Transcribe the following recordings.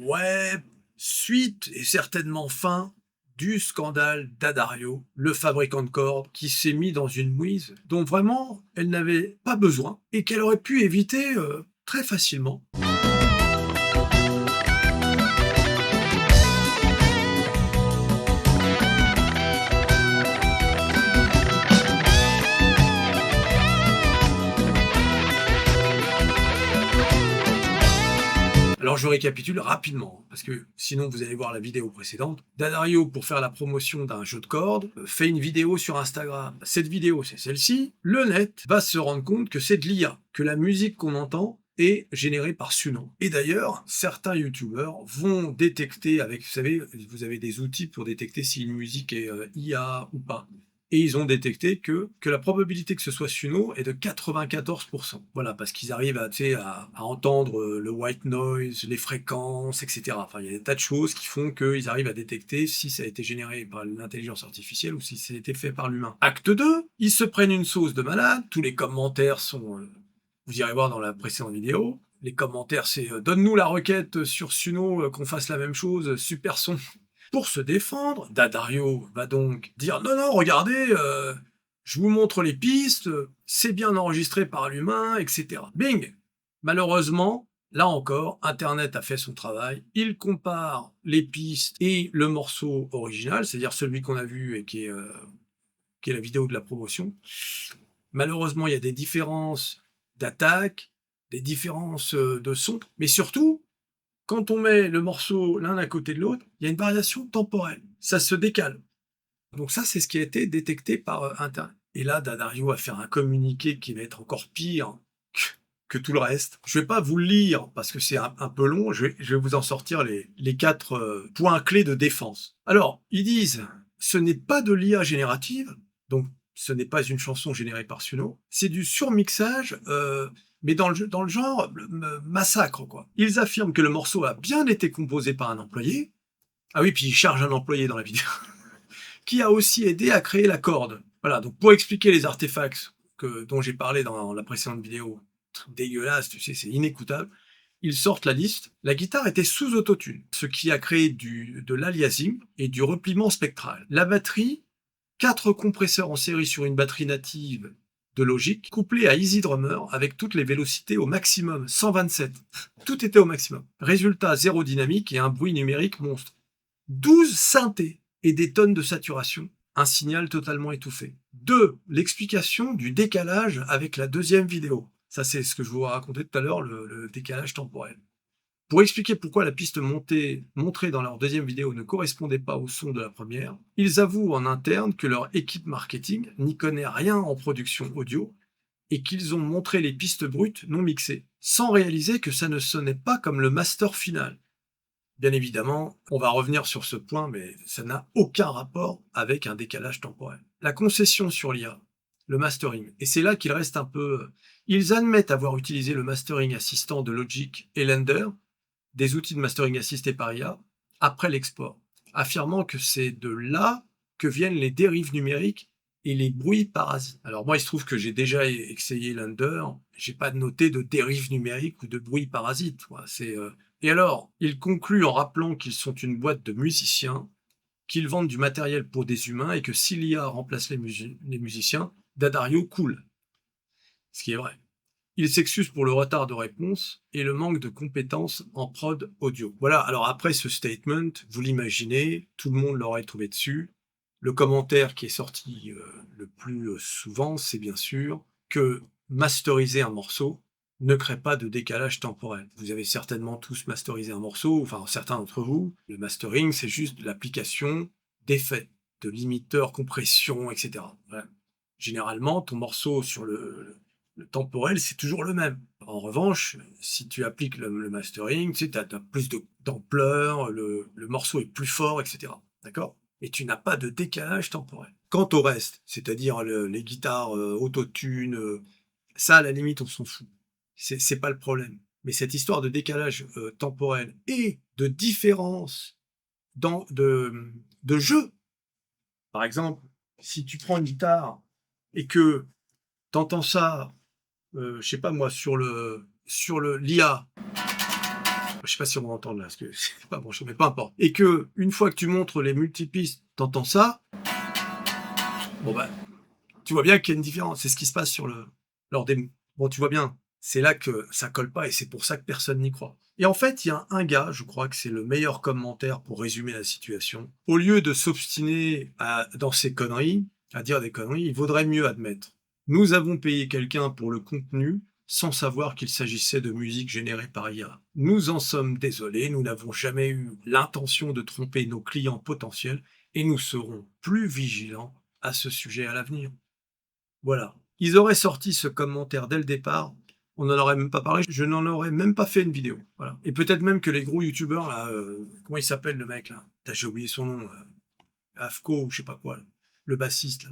Ouais, suite et certainement fin du scandale d'Addario, le fabricant de cordes qui s'est mis dans une mouise dont vraiment elle n'avait pas besoin et qu'elle aurait pu éviter très facilement. Alors je récapitule rapidement, parce que sinon vous allez voir la vidéo précédente. D'Addario, pour faire la promotion d'un jeu de cordes, fait une vidéo sur Instagram. Cette vidéo, c'est celle-ci. Le net va se rendre compte que c'est de l'IA, que la musique qu'on entend est générée par Suno. Et d'ailleurs, certains youtubeurs vont détecter avec, vous savez, vous avez des outils pour détecter si une musique est IA ou pas. Et ils ont détecté que la probabilité que ce soit Suno est de 94%. Voilà, parce qu'ils arrivent à entendre le white noise, les fréquences, etc. Enfin, il y a des tas de choses qui font qu'ils arrivent à détecter si ça a été généré par l'intelligence artificielle ou si ça a été fait par l'humain. Acte 2, ils se prennent une sauce de malade, tous les commentaires sont... vous irez voir dans la précédente vidéo, les commentaires c'est donne-nous la requête sur Suno, qu'on fasse la même chose, super son. Pour se défendre, D'Addario va donc dire non, non, regardez, je vous montre les pistes, c'est bien enregistré par l'humain, etc. Bing! Malheureusement, là encore, Internet a fait son travail. Il compare les pistes et le morceau original, c'est-à-dire celui qu'on a vu et qui est la vidéo de la promotion. Malheureusement, il y a des différences d'attaque, des différences de son, mais surtout, quand on met le morceau l'un à côté de l'autre, il y a une variation temporelle. Ça se décale. Donc ça, c'est ce qui a été détecté par Internet. Et là, D'Addario va faire un communiqué qui va être encore pire que tout le reste. Je ne vais pas vous le lire parce que c'est un peu long. Je vais vous en sortir les 4 points clés de défense. Alors, ils disent, ce n'est pas de l'IA générative, donc ce n'est pas une chanson générée par Suno, c'est du surmixage mais dans le genre massacre, quoi. Ils affirment que le morceau a bien été composé par un employé. Ah oui, puis ils chargent un employé dans la vidéo. Qui a aussi aidé à créer la corde. Voilà, donc pour expliquer les artefacts dont j'ai parlé dans la précédente vidéo, dégueulasse, tu sais, c'est inécoutable, ils sortent la liste. La guitare était sous autotune, ce qui a créé de l'aliasing et du repliement spectral. La batterie, 4 compresseurs en série sur une batterie native de Logic, couplé à Easy Drummer avec toutes les vélocités au maximum, 127. Tout était au maximum. Résultat, zéro dynamique et un bruit numérique monstre. 12 synthés et des tonnes de saturation, un signal totalement étouffé. 2. L'explication du décalage avec la deuxième vidéo. Ça, c'est ce que je vous racontais tout à l'heure, le décalage temporel. Pour expliquer pourquoi la piste montrée dans leur deuxième vidéo ne correspondait pas au son de la première, ils avouent en interne que leur équipe marketing n'y connaît rien en production audio et qu'ils ont montré les pistes brutes non mixées, sans réaliser que ça ne sonnait pas comme le master final. Bien évidemment, on va revenir sur ce point, mais ça n'a aucun rapport avec un décalage temporel. La concession sur l'IA, le mastering, et c'est là qu'il reste un peu... Ils admettent avoir utilisé le mastering assistant de Logic et Lender, des outils de mastering assistés par IA, après l'export, affirmant que c'est de là que viennent les dérives numériques et les bruits parasites. Alors moi, il se trouve que j'ai déjà essayé Lender, j'ai pas noté de dérives numériques ou de bruits parasites. Et alors, il conclut en rappelant qu'ils sont une boîte de musiciens, qu'ils vendent du matériel pour des humains et que si l'IA remplace les musiciens, D'Addario coule. Ce qui est vrai. Il s'excuse pour le retard de réponse et le manque de compétences en prod audio. Voilà, alors après ce statement, vous l'imaginez, tout le monde l'aurait trouvé dessus. Le commentaire qui est sorti le plus souvent, c'est bien sûr que masteriser un morceau ne crée pas de décalage temporel. Vous avez certainement tous masterisé un morceau, enfin certains d'entre vous. Le mastering, c'est juste l'application d'effets, de limiteurs, compression, etc. Voilà. Généralement, ton morceau sur le temporel, c'est toujours le même. En revanche, si tu appliques le mastering, tu sais, tu as plus d'ampleur, le morceau est plus fort, etc. D'accord? Et tu n'as pas de décalage temporel. Quant au reste, c'est-à-dire les guitares autotune, ça, à la limite, on s'en fout. C'est pas le problème. Mais cette histoire de décalage temporel et de différence de jeu, par exemple, si tu prends une guitare et que tu entends ça je sais pas moi, sur l'IA, Je sais pas si on va entendre là, parce que c'est pas branché, mais peu importe. Et que, une fois que tu montres les multipistes, t'entends ça, bon bah, tu vois bien qu'il y a une différence. C'est ce qui se passe sur leur démo. Bon, tu vois bien, c'est là que ça colle pas et c'est pour ça que personne n'y croit. Et en fait, il y a un gars, je crois que c'est le meilleur commentaire pour résumer la situation. Au lieu de s'obstiner dans ses conneries, à dire des conneries, il vaudrait mieux admettre. Nous avons payé quelqu'un pour le contenu sans savoir qu'il s'agissait de musique générée par IA. Nous en sommes désolés, nous n'avons jamais eu l'intention de tromper nos clients potentiels et nous serons plus vigilants à ce sujet à l'avenir. Voilà. Ils auraient sorti ce commentaire dès le départ, on n'en aurait même pas parlé, je n'en aurais même pas fait une vidéo. Voilà. Et peut-être même que les gros youtubeurs, là, comment il s'appelle le mec, là? J'ai oublié son nom, Afko ou je sais pas quoi, là, le bassiste, là.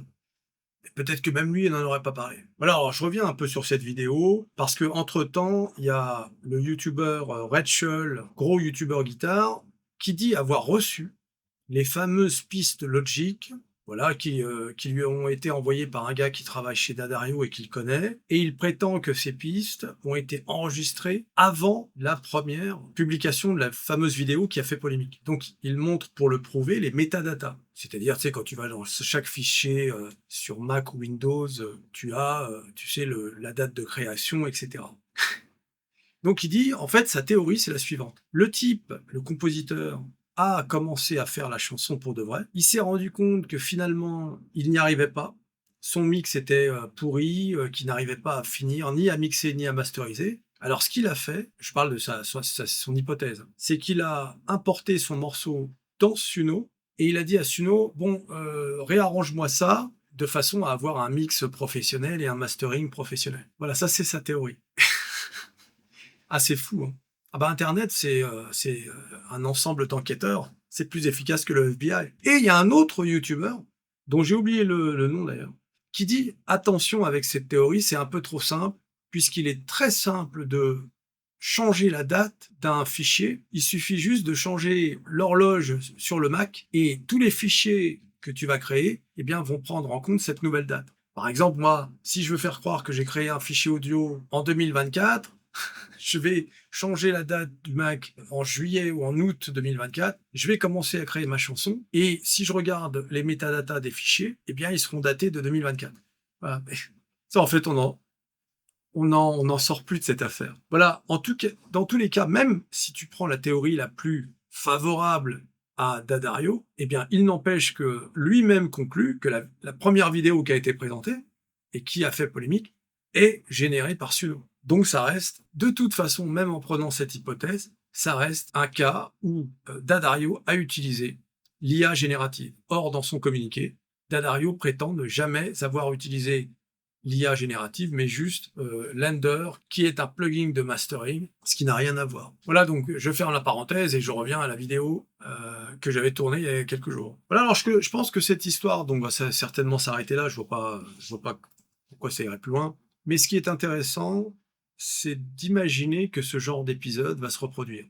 Peut-être que même lui, il n'en aurait pas parlé. Voilà, alors je reviens un peu sur cette vidéo, parce que entre temps, il y a le youtubeur Red Shull, gros youtubeur guitare, qui dit avoir reçu les fameuses pistes Logic, voilà, qui lui ont été envoyées par un gars qui travaille chez Dadario et qu'il connaît, et il prétend que ces pistes ont été enregistrées avant la première publication de la fameuse vidéo qui a fait polémique. Donc il montre pour le prouver les métadatas, c'est-à-dire, tu sais, quand tu vas dans chaque fichier sur Mac ou Windows, tu as, tu sais, la date de création, etc. Donc il dit, en fait, sa théorie, c'est la suivante. Le type, le compositeur, a commencé à faire la chanson pour de vrai. Il s'est rendu compte que finalement, il n'y arrivait pas. Son mix était pourri, qu'il n'arrivait pas à finir, ni à mixer, ni à masteriser. Alors ce qu'il a fait, je parle de son hypothèse, c'est qu'il a importé son morceau dans Suno, et il a dit à Suno, bon, réarrange-moi ça, de façon à avoir un mix professionnel et un mastering professionnel. Voilà, ça c'est sa théorie. Ah, c'est fou, hein. Ah bah Internet, c'est un ensemble d'enquêteurs. C'est plus efficace que le FBI. Et il y a un autre YouTuber, dont j'ai oublié le nom d'ailleurs, qui dit « Attention avec cette théorie, c'est un peu trop simple, puisqu'il est très simple de changer la date d'un fichier. Il suffit juste de changer l'horloge sur le Mac, et tous les fichiers que tu vas créer, eh bien, vont prendre en compte cette nouvelle date. Par exemple, moi, si je veux faire croire que j'ai créé un fichier audio en 2024, je vais changer la date du Mac en juillet ou en août 2024, je vais commencer à créer ma chanson, et si je regarde les métadatas des fichiers, eh bien, ils seront datés de 2024. Voilà. Ça, en fait, on n'en sort plus de cette affaire. Voilà, en tout cas, dans tous les cas, même si tu prends la théorie la plus favorable à Dadario, eh bien, il n'empêche que lui-même conclut que la première vidéo qui a été présentée, et qui a fait polémique, est générée par Suno. Donc ça reste, de toute façon, même en prenant cette hypothèse, ça reste un cas où Dadario a utilisé l'IA générative. Or, dans son communiqué, Dadario prétend ne jamais avoir utilisé l'IA générative, mais juste Lender, qui est un plugin de mastering, ce qui n'a rien à voir. Voilà, donc je ferme la parenthèse et je reviens à la vidéo que j'avais tournée il y a quelques jours. Voilà, alors je pense que cette histoire donc, va certainement s'arrêter là, je vois pas pourquoi ça irait plus loin. Mais ce qui est intéressant, c'est d'imaginer que ce genre d'épisode va se reproduire.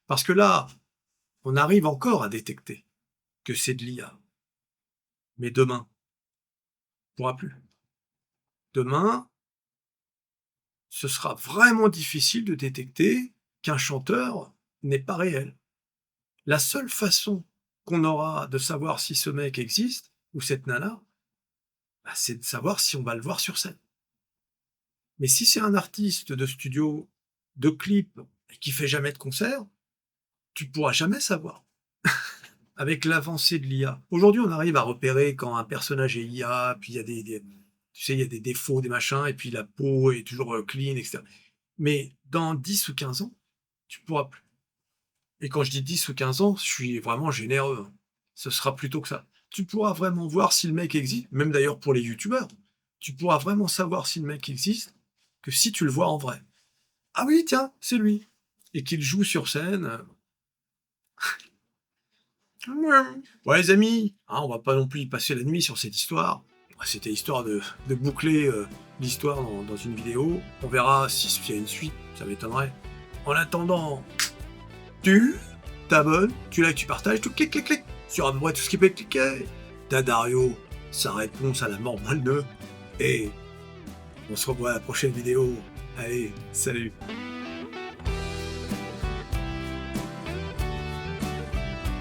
Parce que là, on arrive encore à détecter que c'est de l'IA. Mais demain, on ne pourra plus. Demain, ce sera vraiment difficile de détecter qu'un chanteur n'est pas réel. La seule façon qu'on aura de savoir si ce mec existe, ou cette nana, bah, c'est de savoir si on va le voir sur scène. Mais si c'est un artiste de studio, de clip, et qui fait jamais de concert, tu pourras jamais savoir. Avec l'avancée de l'IA. Aujourd'hui, on arrive à repérer quand un personnage est IA, puis il y a tu sais, il y a des défauts, des machins, et puis la peau est toujours clean, etc. Mais dans 10 ou 15 ans, tu pourras plus. Et quand je dis 10 ou 15 ans, je suis vraiment généreux. Ce sera plutôt que ça. Tu pourras vraiment voir si le mec existe, même d'ailleurs pour les youtubeurs, tu pourras vraiment savoir si le mec existe que si tu le vois en vrai. Ah oui, tiens, c'est lui. Et qu'il joue sur scène. Ouais, les amis, hein, on va pas non plus y passer la nuit sur cette histoire. C'était histoire de boucler l'histoire dans une vidéo. On verra s'il y a une suite, ça m'étonnerait. En attendant, tu t'abonnes, tu likes, tu partages, tu cliques, cliques, cliques sur à peu près tout ce qui peut être cliqué. Dadario, sa réponse à la mort moelle. Et on se revoit à la prochaine vidéo. Allez, salut.